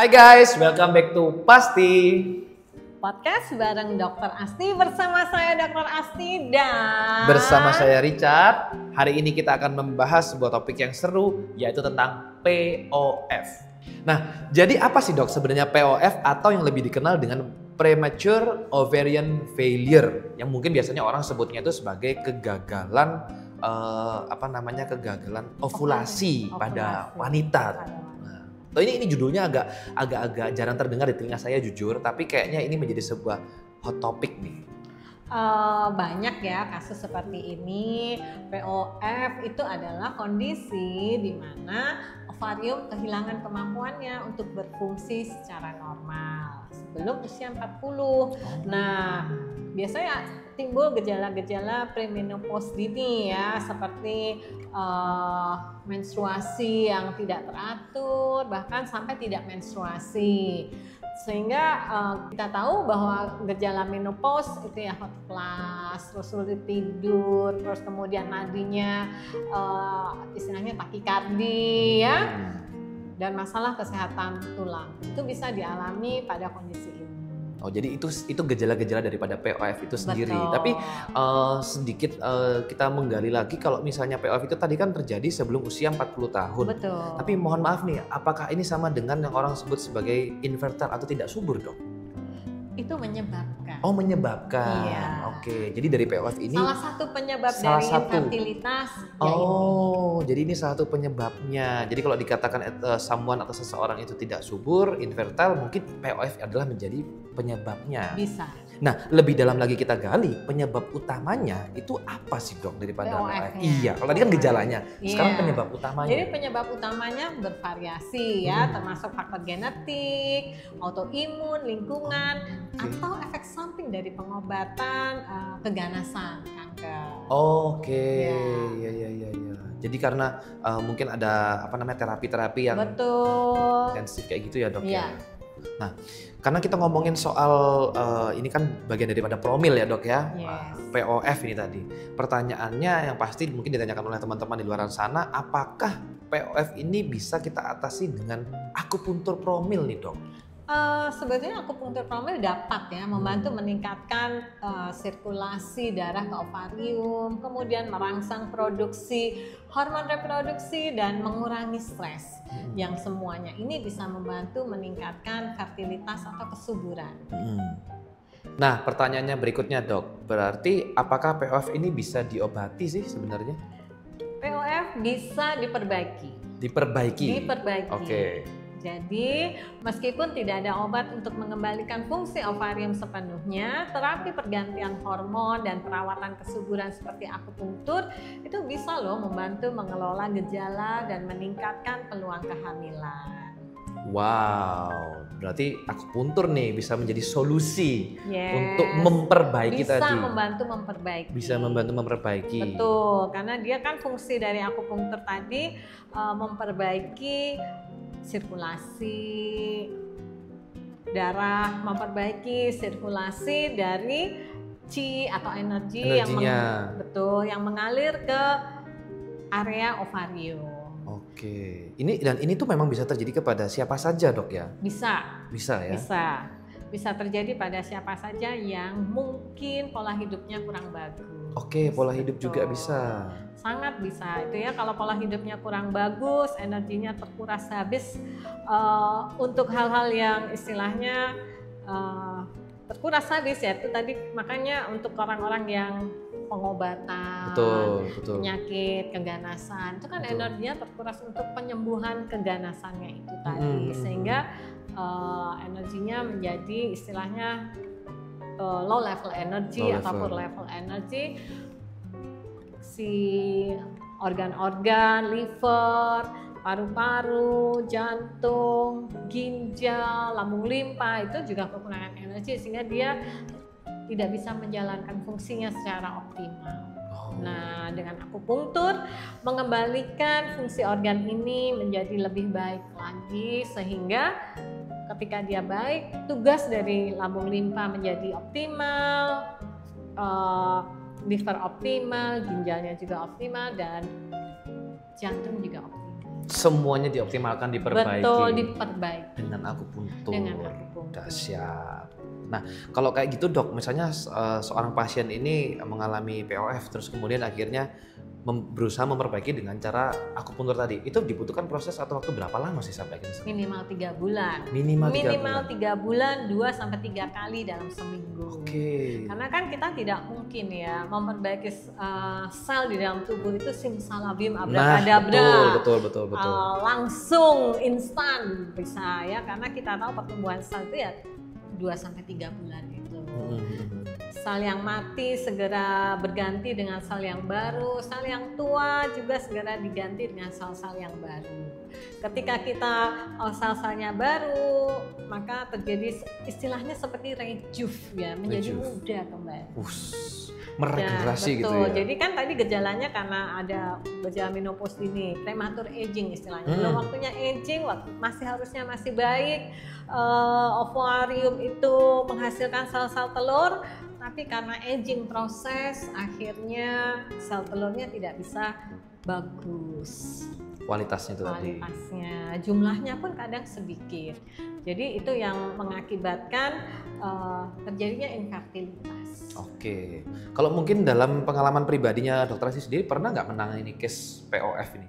Hai guys, welcome back to Pasti Podcast bareng Dr. Asti bersama saya Dr. Asti dan bersama saya Richard. Hari ini kita akan membahas sebuah topik yang seru, yaitu tentang POF. Nah, jadi apa sih dok sebenarnya POF atau yang lebih dikenal dengan premature ovarian failure, yang mungkin biasanya orang sebutnya itu sebagai kegagalan kegagalan ovulasi pada wanita. Nah, ini judulnya agak jarang terdengar di telinga saya jujur, tapi kayaknya ini menjadi sebuah hot topic nih. Banyak ya kasus seperti ini. POF itu adalah kondisi di mana ovarium kehilangan kemampuannya untuk berfungsi secara normal sebelum usia 40. Nah, biasanya timbul gejala-gejala premenopause dini ya, seperti menstruasi yang tidak teratur, bahkan sampai tidak menstruasi. Sehingga kita tahu bahwa gejala menopause itu ya hot flash, terus sulit tidur, terus kemudian nadinya istilahnya takikardi ya, dan masalah kesehatan tulang itu bisa dialami pada kondisi ini. Oh, jadi itu gejala-gejala daripada POF itu sendiri. Betul. Tapi sedikit kita menggali lagi, kalau misalnya POF itu tadi kan terjadi sebelum usia 40 tahun. Betul. Tapi mohon maaf nih, apakah ini sama dengan yang orang sebut sebagai infertil atau tidak subur, dok? Itu menyebabkan. Oh, menyebabkan. Iya. Oke, jadi dari POF ini salah satu penyebab dari infertilitas. Oh, jadi ini salah satu penyebabnya. Jadi kalau dikatakan someone atau seseorang itu tidak subur, infertil, mungkin POF adalah menjadi penyebabnya. Bisa. Nah, lebih dalam lagi kita gali, penyebab utamanya itu apa sih dok daripada POF? Iya, kalau tadi kan gejalanya, sekarang penyebab utamanya. Jadi penyebab utamanya bervariasi ya, termasuk faktor genetik, autoimun, lingkungan, atau efek samping dari pengobatan keganasan kanker. Oke, ya. Jadi karena mungkin ada terapi-terapi yang intensif kayak gitu ya dok ya. Nah, karena kita ngomongin soal ini kan bagian daripada promil ya dok ya, POF ini tadi. Pertanyaannya yang pasti mungkin ditanyakan oleh teman-teman di luar sana, apakah POF ini bisa kita atasi dengan akupuntur promil nih dok? Sebetulnya akupuntur promil dapat ya membantu meningkatkan sirkulasi darah ke ovarium, kemudian merangsang produksi hormon reproduksi dan mengurangi stres. Yang semuanya ini bisa membantu meningkatkan fertilitas atau kesuburan. Nah, pertanyaannya berikutnya dok, berarti apakah POF ini bisa diobati sih sebenarnya? POF bisa diperbaiki. Diperbaiki. Oke. Jadi, meskipun tidak ada obat untuk mengembalikan fungsi ovarium sepenuhnya, terapi pergantian hormon dan perawatan kesuburan seperti akupuntur itu bisa loh membantu mengelola gejala dan meningkatkan peluang kehamilan. Wow, berarti akupuntur nih bisa menjadi solusi untuk memperbaiki bisa tadi. Bisa membantu memperbaiki. Betul, karena dia kan fungsi dari akupuntur tadi memperbaiki sirkulasi darah, memperbaiki sirkulasi dari qi atau energinya. Yang mengalir ke area ovarium. Oke, ini tuh memang bisa terjadi kepada siapa saja dok ya? Bisa ya? Bisa terjadi pada siapa saja yang mungkin pola hidupnya kurang bagus. Oke, pola hidup juga bisa. Sangat bisa itu ya, kalau pola hidupnya kurang bagus, energinya terkuras habis untuk hal-hal yang istilahnya terkuras habis ya, itu tadi makanya untuk orang-orang yang pengobatan, penyakit keganasan itu kan energinya terkuras untuk penyembuhan keganasannya itu tadi, sehingga energinya menjadi istilahnya low level energy atau poor level energy. Si organ-organ, liver, paru-paru, jantung, ginjal, lambung limpa itu juga kekurangan energi sehingga dia tidak bisa menjalankan fungsinya secara optimal. Nah, dengan akupunktur mengembalikan fungsi organ ini menjadi lebih baik lagi sehingga ketika dia baik, tugas dari lambung limpa menjadi optimal, liver optimal, ginjalnya juga optimal, dan jantung juga optimal. Semuanya dioptimalkan, diperbaiki. Betul, diperbaiki. Dengan akupuntur. Dengan akupuntur. Dahsyat. Nah, kalau kayak gitu dok, misalnya seorang pasien ini mengalami POF, terus kemudian akhirnya berusaha memperbaiki dengan cara akupuntur tadi, itu dibutuhkan proses atau waktu berapa lama sih sampai akhirnya? Minimal 3 bulan. Minimal 3 bulan, 2-3 kali dalam seminggu. Oke. Karena kan kita tidak mungkin ya memperbaiki sel di dalam tubuh itu simsalabim abrakadabra. Betul. Langsung instan bisa ya, karena kita tahu pertumbuhan sel itu ya 2-3 bulan itu. Sel yang mati segera berganti dengan sel yang baru, sel yang tua juga segera diganti dengan sel-sel yang baru. Ketika kita sel-selnya baru, maka terjadi istilahnya seperti rejuv ya, menjadi muda kembali. Meregenerasi ya, gitu ya. Jadi kan tadi gejalanya karena ada gejala menopause ini, prematur aging istilahnya. Belum waktunya aging, masih harusnya masih baik. Ovarium itu menghasilkan sel-sel telur, tapi karena aging proses akhirnya sel telurnya tidak bisa bagus. Kualitasnya itu tadi. Jumlahnya pun kadang sedikit. Jadi itu yang mengakibatkan terjadinya infertilitas. Oke. Kalau mungkin dalam pengalaman pribadinya Dokter Asti sendiri pernah nggak menangani case POF ini?